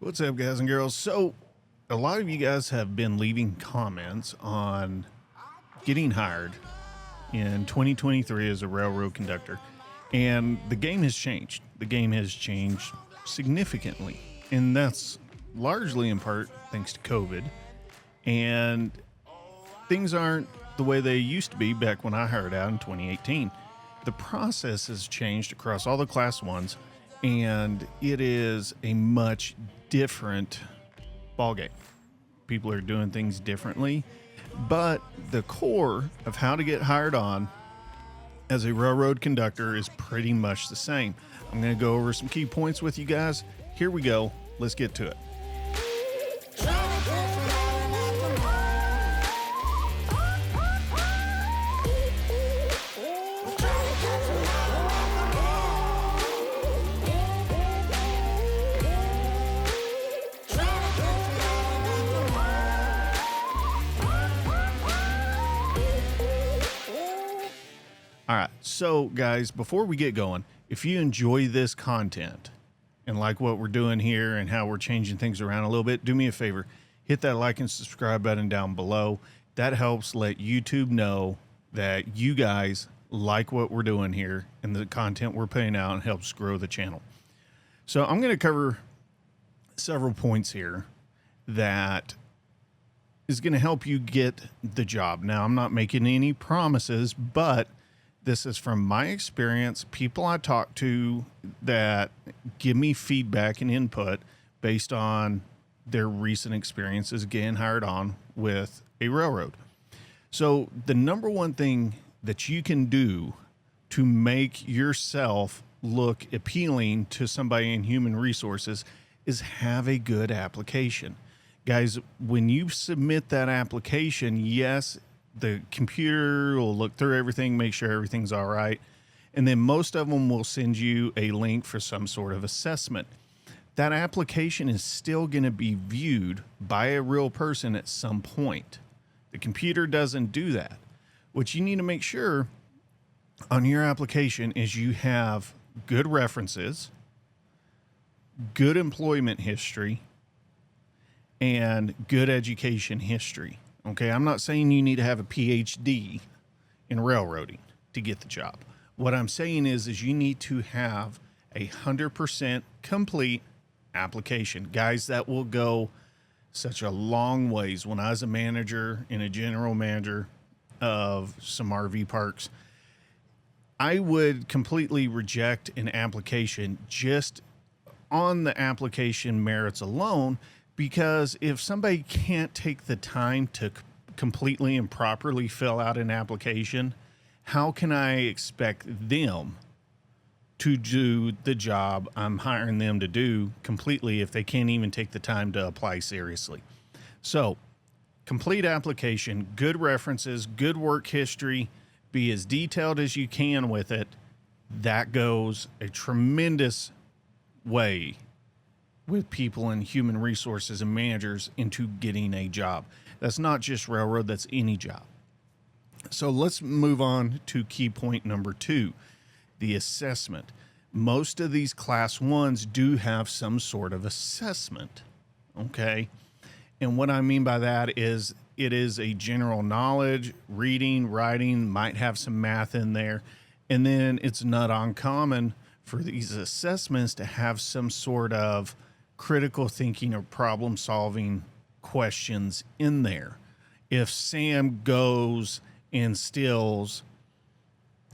What's up, guys and girls? So, a lot of you guys have been leaving comments on getting hired in 2023 as a railroad conductor, and the game has changed. The game has changed significantly, and that's largely in part thanks to COVID. And things aren't the way they used to be back when I hired out in 2018. The process has changed across all the class ones, and it is a much different ballgame. People are doing things differently, but the core of how to get hired on as a railroad conductor is pretty much the same. I'm going to go over some key points with you guys. Here we go. Let's get to it. All right, so guys, before we get going, if you enjoy this content and like what we're doing here and how we're changing things around a little bit, do me a favor, hit that like and subscribe button down below. That helps let YouTube know that you guys like what we're doing here and the content we're putting out, and helps grow the channel. So I'm going to cover several points here that is going to help you get the job. Now, I'm not making any promises, but this is from my experience, people I talk to that give me feedback and input based on their recent experiences getting hired on with a railroad. So the number one thing that you can do to make yourself look appealing to somebody in human resources is have a good application. Guys, when you submit that application, yes, the computer will look through everything, make sure everything's all right. And then most of them will send you a link for some sort of assessment. That application is still going to be viewed by a real person at some point. The computer doesn't do that. What you need to make sure on your application is you have good references, good employment history, and good education history. Okay, I'm not saying you need to have a PhD in railroading to get the job. What I'm saying is you need to have 100% complete application. Guys, that will go such a long ways. When I was a manager and a general manager of some RV parks, I would completely reject an application just on the application merits alone, because if somebody can't take the time to completely and properly fill out an application, how can I expect them to do the job I'm hiring them to do completely if they can't even take the time to apply seriously? So, complete application, good references, good work history, be as detailed as you can with it. That goes a tremendous way with people in human resources and managers into getting a job. That's not just railroad, that's any job. So let's move on to key point number 2, the assessment. Most of these class ones do have some sort of assessment, okay? And what I mean by that is it is a general knowledge, reading, writing, might have some math in there. And then it's not uncommon for these assessments to have some sort of critical thinking or problem solving questions in there. If Sam goes and steals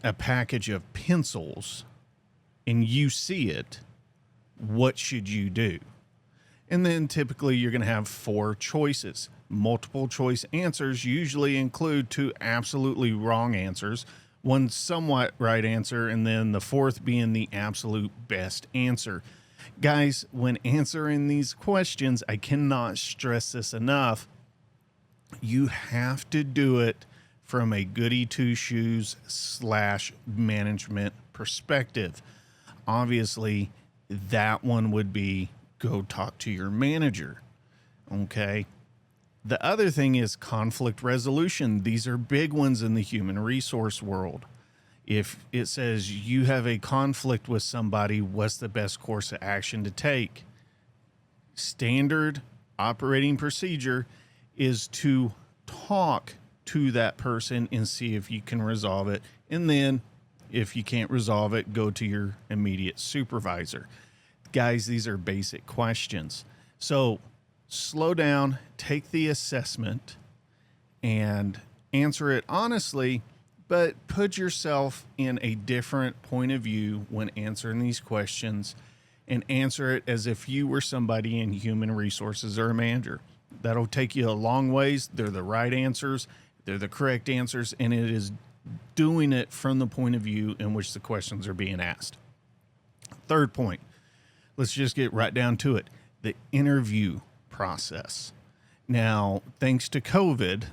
a package of pencils and you see it, what should you do? And then typically you're going to have 4 choices. Multiple choice answers usually include 2 absolutely wrong answers, 1 somewhat right answer, and then the 4th being the absolute best answer. Guys, when answering these questions, I cannot stress this enough. You have to do it from a goody two shoes / management perspective. Obviously, that one would be go talk to your manager. Okay. The other thing is conflict resolution. These are big ones in the human resource world. If it says you have a conflict with somebody, what's the best course of action to take? standard operating procedure is to talk to that person and see if you can resolve it. And then if you can't resolve it, go to your immediate supervisor. Guys, these are basic questions. So slow down, take the assessment and answer it honestly, but put yourself in a different point of view when answering these questions, and answer it as if you were somebody in human resources or a manager. That'll take you a long ways. They're the right answers. They're the correct answers. And it is doing it from the point of view in which the questions are being asked. Third point, let's just get right down to it. The interview process. Now, thanks to COVID,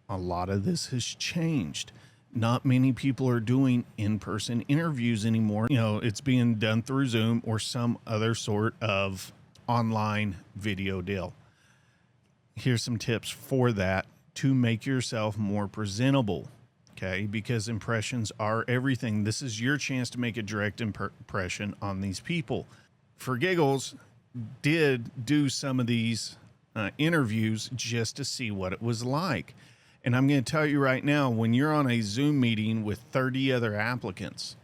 a lot of this has changed. Not many people are doing in-person interviews anymore. You know, it's being done through Zoom or some other sort of online video deal. Here's some tips for that to make yourself more presentable, okay? Because impressions are everything. This is your chance to make a direct impression on these people. For giggles, did do some of these interviews just to see what it was like. And I'm going to tell you right now, when you're on a Zoom meeting with 30 other applicants,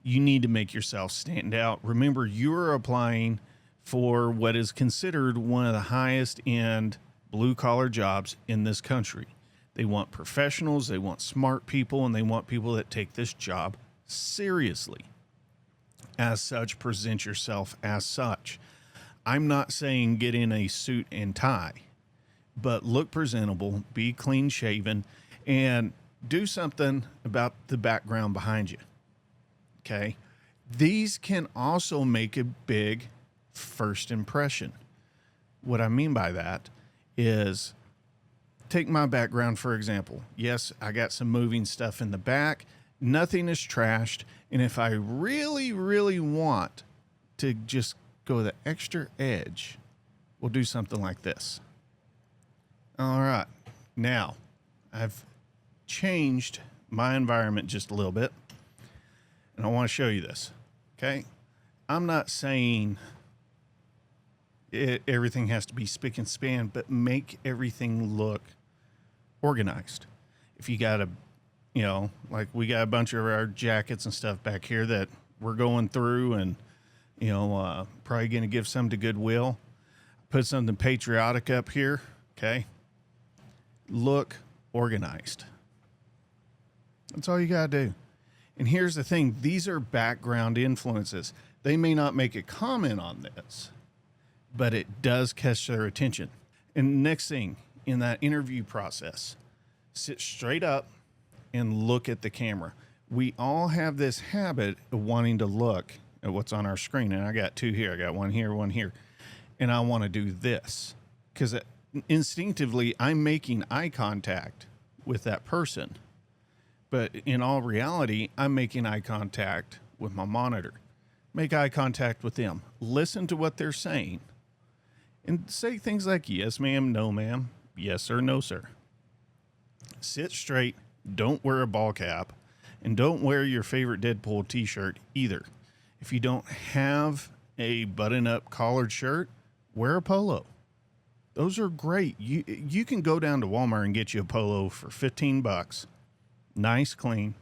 you need to make yourself stand out. Remember, you're applying for what is considered one of the highest end blue-collar jobs in this country. They want professionals, they want smart people, and they want people that take this job seriously. As such, present yourself as such. I'm not saying get in a suit and tie, but look presentable, be clean shaven, and do something about the background behind you. Okay. These can also make a big first impression. What I mean by that is, take my background, for example. Yes, I got some moving stuff in the back. Nothing is trashed. And if I really, really want to just go the extra edge, we'll do something like this. All right. Now, I've changed my environment just a little bit, and I want to show you this. Okay. I'm not saying everything has to be spick and span, but make everything look organized. If you got like we got a bunch of our jackets and stuff back here that we're going through and, probably going to give some to Goodwill. Put something patriotic up here. Okay. Look organized. That's all you got to do. And here's the thing. These are background influences. They may not make a comment on this, but it does catch their attention. And next thing in that interview process, sit straight up and look at the camera. We all have this habit of wanting to look at what's on our screen. And I got two here. I got one here, one here. And I want to do this because instinctively I'm making eye contact with that person. But in all reality, I'm making eye contact with my monitor. Make eye contact with them. Listen to what they're saying. And say things like, yes, ma'am, no, ma'am, yes, sir, no, sir. Sit straight. Don't wear a ball cap. And don't wear your favorite Deadpool t-shirt either. If you don't have a button-up collared shirt, wear a polo. Those are great. You can go down to Walmart and get you a polo for $15. Nice, clean.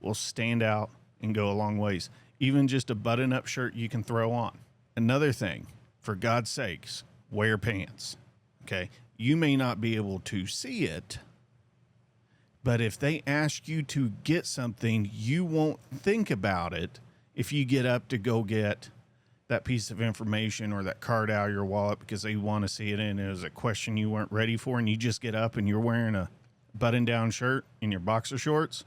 Will stand out and go a long ways. Even just a button-up shirt you can throw on. Another thing, for God's sakes, wear pants. Okay? You may not be able to see it, but if they ask you to get something, you won't think about it if you get up to go get that piece of information or that card out of your wallet because they want to see it and it was a question you weren't ready for, and you just get up and you're wearing a button-down shirt in your boxer shorts.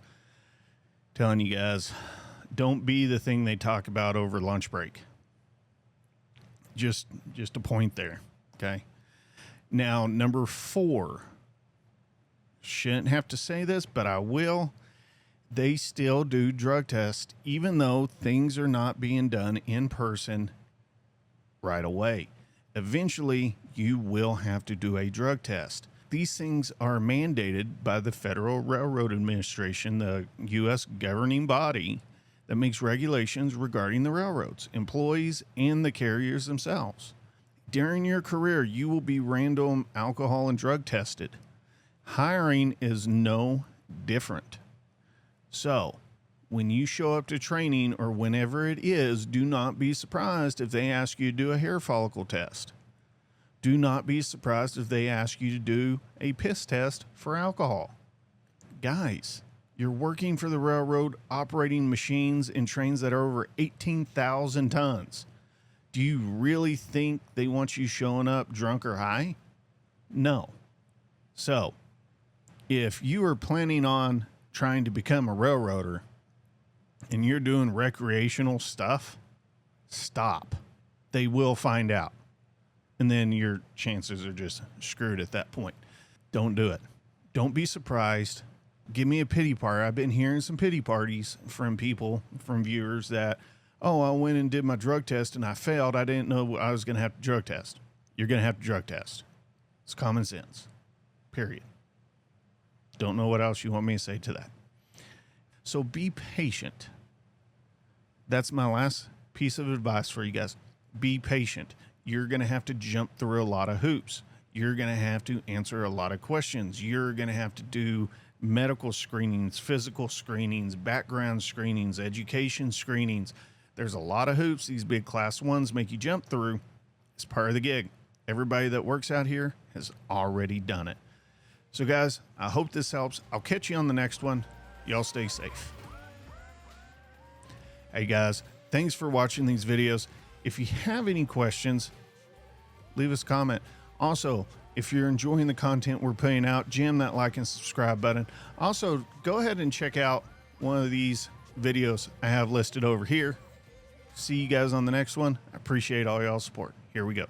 Telling you guys, don't be the thing they talk about over lunch break. Just a point there, okay? Now, number 4. Shouldn't have to say this, but I will. They still do drug tests, even though things are not being done in person right away. Eventually, you will have to do a drug test. These things are mandated by the Federal Railroad Administration, the U.S. governing body that makes regulations regarding the railroads, employees, and the carriers themselves. During your career, you will be random alcohol and drug tested. Hiring is no different. So, when you show up to training or whenever it is, do not be surprised if they ask you to do a hair follicle test. Do not be surprised if they ask you to do a piss test for alcohol. Guys, you're working for the railroad operating machines and trains that are over 18,000 tons. Do you really think they want you showing up drunk or high? No. So, if you are planning on trying to become a railroader and you're doing recreational stuff, stop. They will find out. And then your chances are just screwed at that point. Don't do it. Don't be surprised. Give me a pity party. I've been hearing some pity parties from people, from viewers that, oh, I went and did my drug test and I failed. I didn't know I was going to have to drug test. You're going to have to drug test. It's common sense. Period. Don't know what else you want me to say to that. So be patient. That's my last piece of advice for you guys. Be patient. You're going to have to jump through a lot of hoops. You're going to have to answer a lot of questions. You're going to have to do medical screenings, physical screenings, background screenings, education screenings. There's a lot of hoops these big class ones make you jump through. It's part of the gig. Everybody that works out here has already done it. So guys, I hope this helps. I'll catch you on the next one. Y'all stay safe. Hey guys, thanks for watching these videos. If you have any questions, leave us a comment. Also, if you're enjoying the content we're putting out, jam that like and subscribe button. Also, go ahead and check out one of these videos I have listed over here. See you guys on the next one. I appreciate all y'all's support. Here we go.